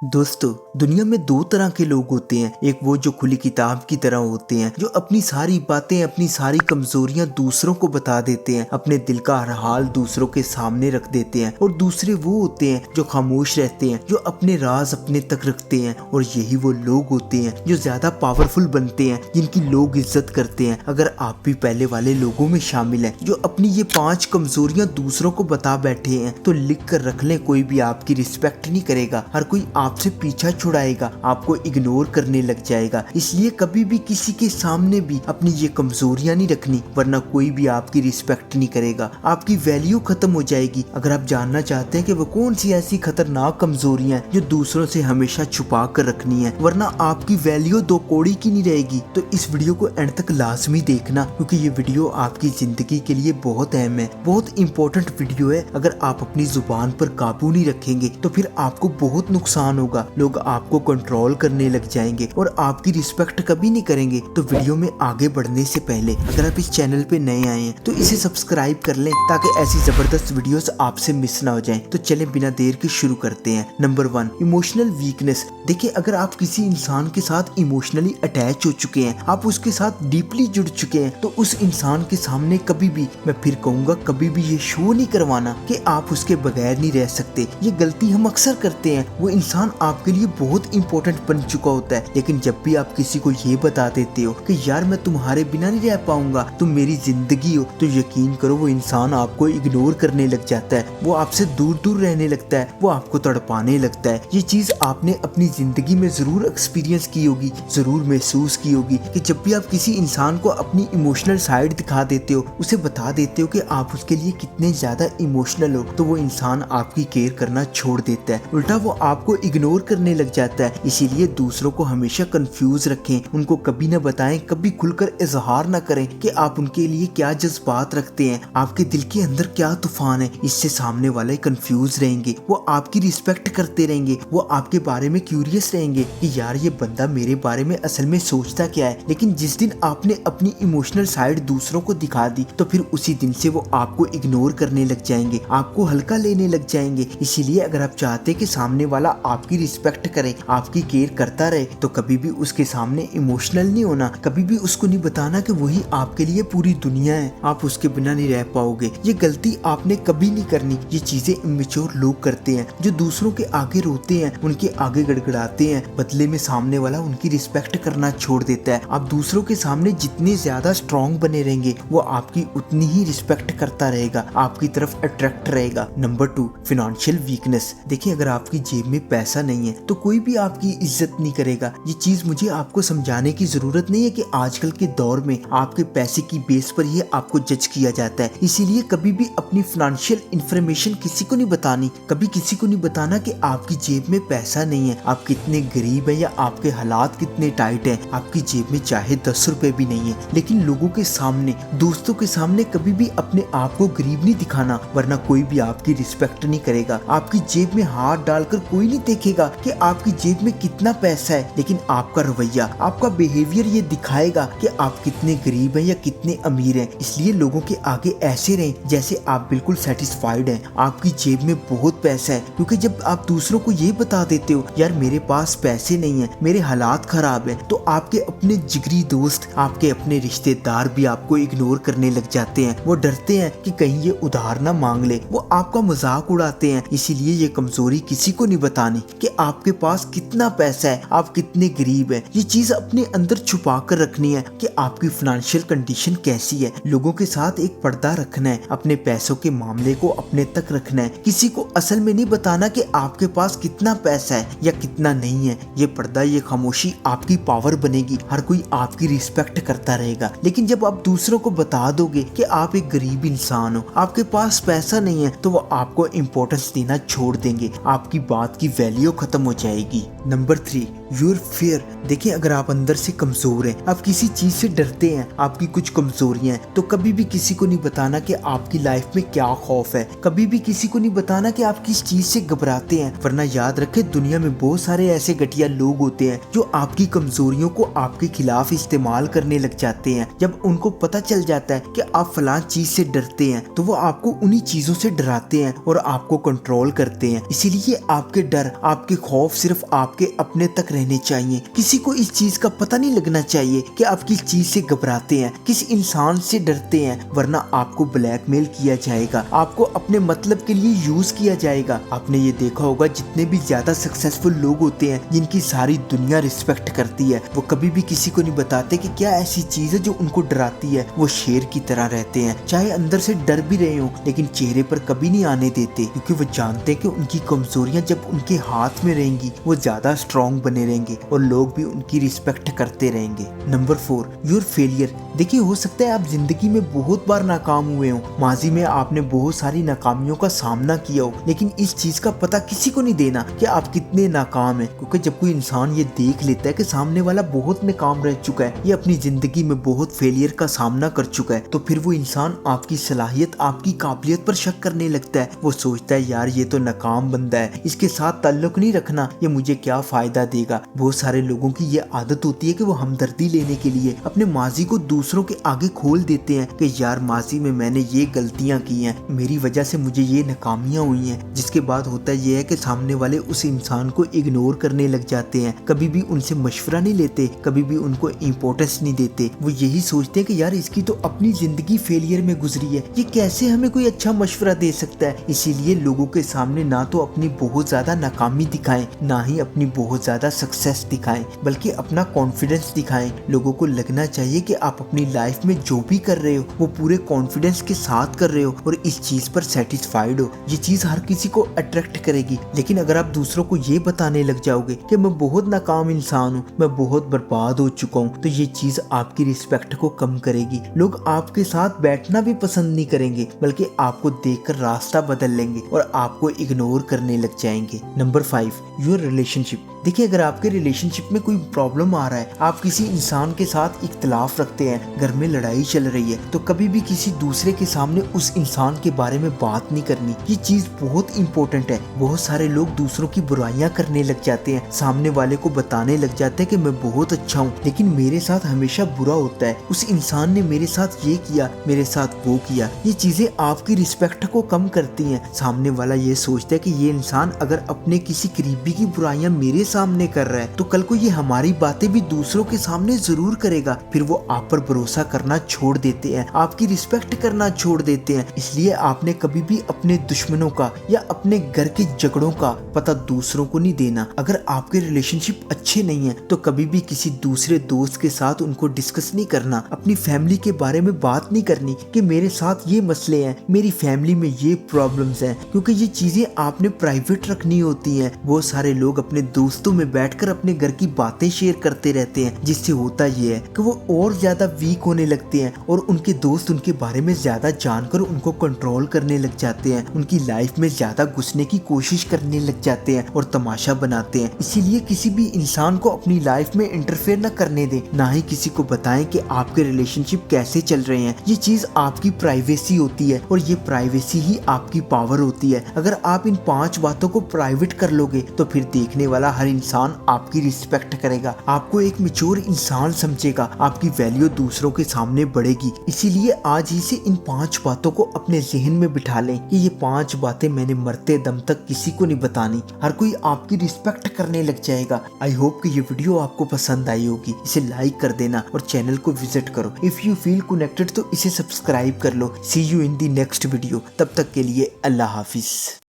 दोस्तों, दुनिया में दो तरह के लोग होते हैं। एक वो जो खुली किताब की तरह होते हैं, जो अपनी सारी बातें, अपनी सारी कमजोरियां दूसरों को बता देते हैं, अपने दिल का हर हाल दूसरों के सामने रख देते हैं। और दूसरे वो होते हैं जो खामोश रहते हैं, जो अपने राज अपने तक रखते हैं। और यही वो लोग होते हैं जो ज्यादा पावरफुल बनते हैं, जिनकी लोग इज्जत करते हैं। अगर आप भी पहले वाले लोगों में शामिल हैं जो अपनी ये 5 कमजोरियां दूसरों को बता बैठे हैं, तो लिख कर रख लें, कोई भी आपकी रिस्पेक्ट नहीं करेगा। हर कोई आपसे पीछा छुड़ाएगा, आपको इग्नोर करने लग जाएगा। इसलिए कभी भी किसी के सामने भी अपनी ये कमजोरियां नहीं रखनी, वरना कोई भी आपकी रिस्पेक्ट नहीं करेगा, आपकी वैल्यू खत्म हो जाएगी। अगर आप जानना चाहते हैं कि वो कौन सी ऐसी खतरनाक कमजोरियां हैं जो दूसरों से हमेशा छुपा कर रखनी है, वरना आपकी वैल्यू 2 कौड़ी की नहीं रहेगी, तो इस वीडियो को एंड तक लाजमी देखना, क्योंकि ये वीडियो आपकी जिंदगी के लिए बहुत अहम है, बहुत इंपॉर्टेंट वीडियो है। अगर आप अपनी जुबान पर काबू नहीं रखेंगे तो फिर आपको बहुत नुकसान होगा। लोग आपको कंट्रोल करने लग जाएंगे और आपकी रिस्पेक्ट कभी नहीं करेंगे। तो वीडियो में आगे बढ़ने से पहले अगर आप इस चैनल पे नए आए हैं तो इसे सब्सक्राइब कर लें, ताकि ऐसी जबरदस्त वीडियोस आपसे मिस ना हो जाएं। तो चलें बिना देर के शुरू करते हैं। Number 1, emotional weakness. देखिए, अगर आप किसी इंसान के साथ इमोशनली अटैच हो चुके हैं, आप उसके साथ डीपली जुड़ चुके हैं, तो उस इंसान के सामने कभी भी, मैं फिर कहूंगा, कभी भी ये शो नहीं करवाना कि आप उसके बगैर नहीं रह सकते। ये गलती हम अक्सर करते हैं। वो इंसान आपके लिए बहुत इंपॉर्टेंट बन चुका होता है, लेकिन जब भी आप किसी को ये बता देते हो कि यार मैं तुम्हारे बिना नहीं रह पाऊंगा, तुम मेरी जिंदगी हो, तो यकीन करो वो इंसान आपको इग्नोर करने लग जाता है। वो आपसे दूर दूर रहने लगता है, वो आपको तड़पाने लगता है। ये चीज आपने अपनी जिंदगी में जरूर एक्सपीरियंस की होगी, जरूर महसूस की होगी कि जब भी आप किसी इंसान को अपनी इमोशनल साइड दिखा देते हो, उसे बता देते हो कि आप उसके लिए कितने ज्यादा इमोशनल हो, तो वो इंसान आपकी केयर करना छोड़ देता है, उल्टा वो आपको इग्नोर करने लग जाता है। इसीलिए दूसरों को हमेशा कंफ्यूज रखें, उनको कभी न बताएं, कभी खुलकर इजहार न करें कि आप उनके लिए क्या जज्बात रखते हैं, आपके दिल के अंदर क्या तूफान है। इससे सामने वाले कंफ्यूज रहेंगे, वो आपकी रिस्पेक्ट करते रहेंगे, वो आपके बारे में क्यूरियस रहेंगे कि यार ये बंदा मेरे बारे में असल में सोचता क्या है। लेकिन जिस दिन आपने अपनी इमोशनल साइड दूसरों को दिखा दी, तो फिर उसी दिन से वो आपको इग्नोर करने लग जाएंगे, आपको हल्का लेने लग जाएंगे। इसीलिए अगर आप चाहते कि सामने वाला आपकी रिस्पेक्ट करे, आपकी केयर करता रहे, तो कभी भी उसके सामने इमोशनल नहीं होना, कभी भी उसको नहीं बताना कि वही आपके लिए पूरी दुनिया है, आप उसके बिना नहीं रह पाओगे। ये गलती आपने कभी नहीं करनी। ये चीजें इमेच्योर लोग करते हैं, जो दूसरों के आगे रोते हैं, उनके आगे गड़गड़ाते हैं, बदले में सामने वाला उनकी रिस्पेक्ट करना छोड़ देता है। आप दूसरों के सामने जितने ज्यादा स्ट्रॉन्ग बने रहेंगे, वो आपकी उतनी ही रिस्पेक्ट करता रहेगा, आपकी तरफ अट्रैक्ट रहेगा। Number 2, financial weakness. देखिए, अगर आपकी जेब में पैसा नहीं है तो कोई भी आपकी इज्जत नहीं करेगा। ये चीज मुझे आपको समझाने की जरूरत नहीं है कि आजकल के दौर में आपके पैसे की बेस पर ही आपको जज किया जाता है। इसीलिए कभी भी अपनी फाइनेंशियल इंफॉर्मेशन किसी को नहीं बतानी, कभी किसी को नहीं बताना कि आपकी जेब में पैसा नहीं है, आप कितने गरीब है या आपके हालात कितने टाइट है। आपकी जेब में चाहे 10 रुपए भी नहीं है, लेकिन लोगों के सामने, दोस्तों के सामने कभी भी अपने आप को गरीब नहीं दिखाना, वरना कोई भी आपकी रिस्पेक्ट नहीं करेगा। आपकी जेब में हाथ डालकर कोई नहीं देखेगा कि आपकी जेब में कितना पैसा है, लेकिन आपका रवैया, आपका बिहेवियर ये दिखाएगा कि आप कितने गरीब हैं या कितने अमीर हैं। इसलिए लोगों के आगे ऐसे रहें जैसे आप बिल्कुल सेटिस्फाइड हैं, आपकी जेब में बहुत पैसा है। क्योंकि जब आप दूसरों को ये बता देते हो यार मेरे पास पैसे नहीं है, मेरे हालात खराब है, तो आपके अपने जिगरी दोस्त, आपके अपने रिश्तेदार भी आपको इग्नोर करने लग जाते हैं। वो डरते हैं कि कहीं ये उधार ना मांग ले, वो आपका मजाक उड़ाते हैं। इसीलिए ये कमजोरी किसी को नहीं बतानी कि आपके पास कितना पैसा है, आप कितने गरीब हैं। ये चीज अपने अंदर छुपा कर रखनी है कि आपकी फाइनेंशियल कंडीशन कैसी है। लोगों के साथ एक पर्दा रखना है, अपने पैसों के मामले को अपने तक रखना है। किसी को असल में नहीं बताना कि आपके पास कितना पैसा है या कितना नहीं है। ये पर्दा, ये खामोशी आपकी पावर बनेगी, हर कोई आपकी रिस्पेक्ट करता रहेगा। लेकिन जब आप दूसरों को बता दोगे कि आप एक गरीब इंसान हो, आपके पास पैसा नहीं है, तो वो आपको इम्पोर्टेंस देना छोड़ देंगे, आपकी बात की वैल्यू खत्म हो जाएगी। Number 3, your fear. देखिए, अगर आप अंदर से कमजोर हैं, आप किसी चीज से डरते हैं, आपकी कुछ कमजोरियां हैं, तो कभी भी किसी को नहीं बताना कि आपकी लाइफ में क्या खौफ है, कभी भी किसी को नहीं बताना कि आप किस चीज से घबराते हैं। वरना याद रखें, दुनिया में बहुत सारे ऐसे घटिया लोग होते हैं जो आपकी कमजोरियों को आपके खिलाफ इस्तेमाल करने लग जाते हैं। जब उनको पता चल जाता है कि आप फलां चीज से डरते हैं, तो वो आपको उन्हीं चीजों से डराते हैं और आपको कंट्रोल करते हैं। इसीलिए आपके डर, आपके खौफ सिर्फ आपके अपने तक रहने चाहिए। किसी को इस चीज का पता नहीं लगना चाहिए कि आप किस चीज से घबराते हैं, किस इंसान से डरते हैं, वरना आपको ब्लैकमेल किया जाएगा, आपको अपने मतलब के लिए यूज किया जाएगा। आपने ये देखा होगा जितने भी ज्यादा सक्सेसफुल लोग होते हैं जिनकी सारी दुनिया रिस्पेक्ट करती है, वो कभी भी किसी को नहीं बताते कि क्या ऐसी चीज है जो उनको डराती है। वो शेर की तरह रहते हैं, चाहे अंदर से डर भी रहे हो लेकिन चेहरे पर कभी नहीं आने देते, क्योंकि वो जानते हैं कि उनकी कमजोरियां जब उनके हाथ में रहेंगी वो ज्यादा स्ट्रॉन्ग बने रहेंगे और लोग भी उनकी रिस्पेक्ट करते रहेंगे। Number 4, your failure. देखिए, हो सकता है आप जिंदगी में बहुत बार नाकाम हुए हो, माजी में आपने बहुत सारी नाकामियों का सामना किया हो, लेकिन इस चीज का पता किसी को नहीं देना कि आप कितने नाकाम हैं, क्योंकि जब कोई इंसान ये देख लेता है कि सामने वाला बहुत नाकाम रह चुका है, ये अपनी जिंदगी में बहुत फेलियर का सामना कर चुका है, तो फिर वो इंसान आपकी सलाहियत, आपकी काबिलियत पर शक करने लगता है। वो सोचता है यार ये तो नाकाम बंदा है, इसके साथ ताल्लुक नहीं रखना, ये मुझे क्या फायदा देगा। बहुत सारे लोगों की ये आदत होती है कि वो हमदर्दी लेने के लिए अपने माजी को दूसरों के आगे खोल देते हैं कि यार माजी में मैंने ये गलतियां की हैं, मेरी वजह से मुझे ये नाकामियां हुई हैं। जिसके बाद होता ये है कि सामने वाले उस इंसान को इग्नोर करने लग जाते हैं, कभी भी उनसे मशवरा नहीं लेते, कभी भी उनको इम्पोर्टेंस नहीं देते। वो यही सोचते हैं कि यार इसकी तो अपनी जिंदगी फेलियर में गुजरी है, ये कैसे हमें कोई अच्छा मशवरा दे सकता है। इसीलिए लोगों के सामने ना तो अपनी बहुत ज्यादा नाकामी दिखाएं, ना ही अपनी बहुत ज्यादा सक्सेस दिखाएं, बल्कि अपना कॉन्फिडेंस दिखाएं। लोगों को लगना चाहिए कि आप अपनी लाइफ में जो भी कर रहे हो वो पूरे कॉन्फिडेंस के साथ कर रहे हो और इस चीज पर सेटिस्फाइड हो। ये चीज हर किसी को अट्रैक्ट करेगी। लेकिन अगर आप दूसरों को ये बताने लग जाओगे कि मैं बहुत नाकाम इंसान हूँ, मैं बहुत बर्बाद हो चुका हूँ, तो ये चीज आपकी रिस्पेक्ट को कम करेगी। लोग आपके साथ बैठना भी पसंद नहीं करेंगे, बल्कि आपको देखकर रास्ता बदल लेंगे और आपको इग्नोर करने लग जाएंगे। Number 5, your relationship. देखिए, अगर आपके रिलेशनशिप में कोई प्रॉब्लम आ रहा है, आप किसी इंसान के साथ इख्तिलाफ रखते हैं, घर में लड़ाई चल रही है, तो कभी भी किसी दूसरे के सामने उस इंसान के बारे में बात नहीं करनी। ये चीज बहुत इंपॉर्टेंट है। बहुत सारे लोग दूसरों की बुराइयां करने लग जाते हैं, सामने वाले को बताने लग जाते हैं कि मैं बहुत अच्छा हूँ लेकिन मेरे साथ हमेशा बुरा होता है, उस इंसान ने मेरे साथ ये किया, मेरे साथ वो किया। ये चीजें आपकी रिस्पेक्ट को कम करती हैं। सामने वाला ये सोचता है कि ये इंसान अगर अपने किसी करीबी की बुराइयां मेरे सामने कर रहा है तो कल को ये हमारी बातें भी दूसरों के सामने जरूर करेगा। फिर वो आप पर भरोसा करना छोड़ देते हैं, आपकी रिस्पेक्ट करना छोड़ देते हैं। इसलिए आपने कभी भी अपने दुश्मनों का या अपने घर के झगड़ों का पता दूसरों को नहीं देना। अगर आपके रिलेशनशिप अच्छे नहीं है तो कभी भी किसी दूसरे दोस्त के साथ उनको डिस्कस नहीं करना, अपनी फैमिली के बारे में बात नहीं करनी कि मेरे साथ ये मसले हैं, मेरी फैमिली में ये प्रॉब्लम्स हैं, क्योंकि ये चीजें आपने प्राइवेट रखनी होती हैं। बहुत सारे लोग अपने दोस्तों में बैठकर अपने घर की बातें शेयर करते रहते हैं, जिससे होता ये है कि वो और ज्यादा वीक होने लगते हैं और उनके दोस्त उनके बारे में ज्यादा जानकर उनको कंट्रोल करने लग जाते हैं, उनकी लाइफ में ज्यादा घुसने की कोशिश करने लग जाते हैं और तमाशा बनाते हैं। इसीलिए किसी भी इंसान को अपनी लाइफ में इंटरफेयर न करने दें, ना ही किसी को बताएं कि आपके रिलेशनशिप कैसे चल रहे हैं। ये चीज आपकी प्राइवेसी होती है और ये प्राइवेसी ही आपकी पावर होती है। अगर आप इन 5 बातों को प्राइवेट कर लोगे तो फिर देखने वाला हर इंसान आपकी रिस्पेक्ट करेगा, आपको एक मैच्योर इंसान समझेगा, आपकी वैल्यू दूसरों के सामने बढ़ेगी। इसीलिए आज ही से इन 5 बातों को अपने जहन में बिठा लें कि ये 5 बातें मैंने मरते दम तक किसी को नहीं बतानी। हर कोई आपकी रिस्पेक्ट करने लग जाएगा। आई होप कि ये वीडियो आपको पसंद आई होगी। इसे लाइक कर देना और चैनल को विजिट करो। इफ यू फील कनेक्टेड तो इसे सब्सक्राइब कर लो। See you in the next video. तब तक के लिए अल्लाह हाफिज।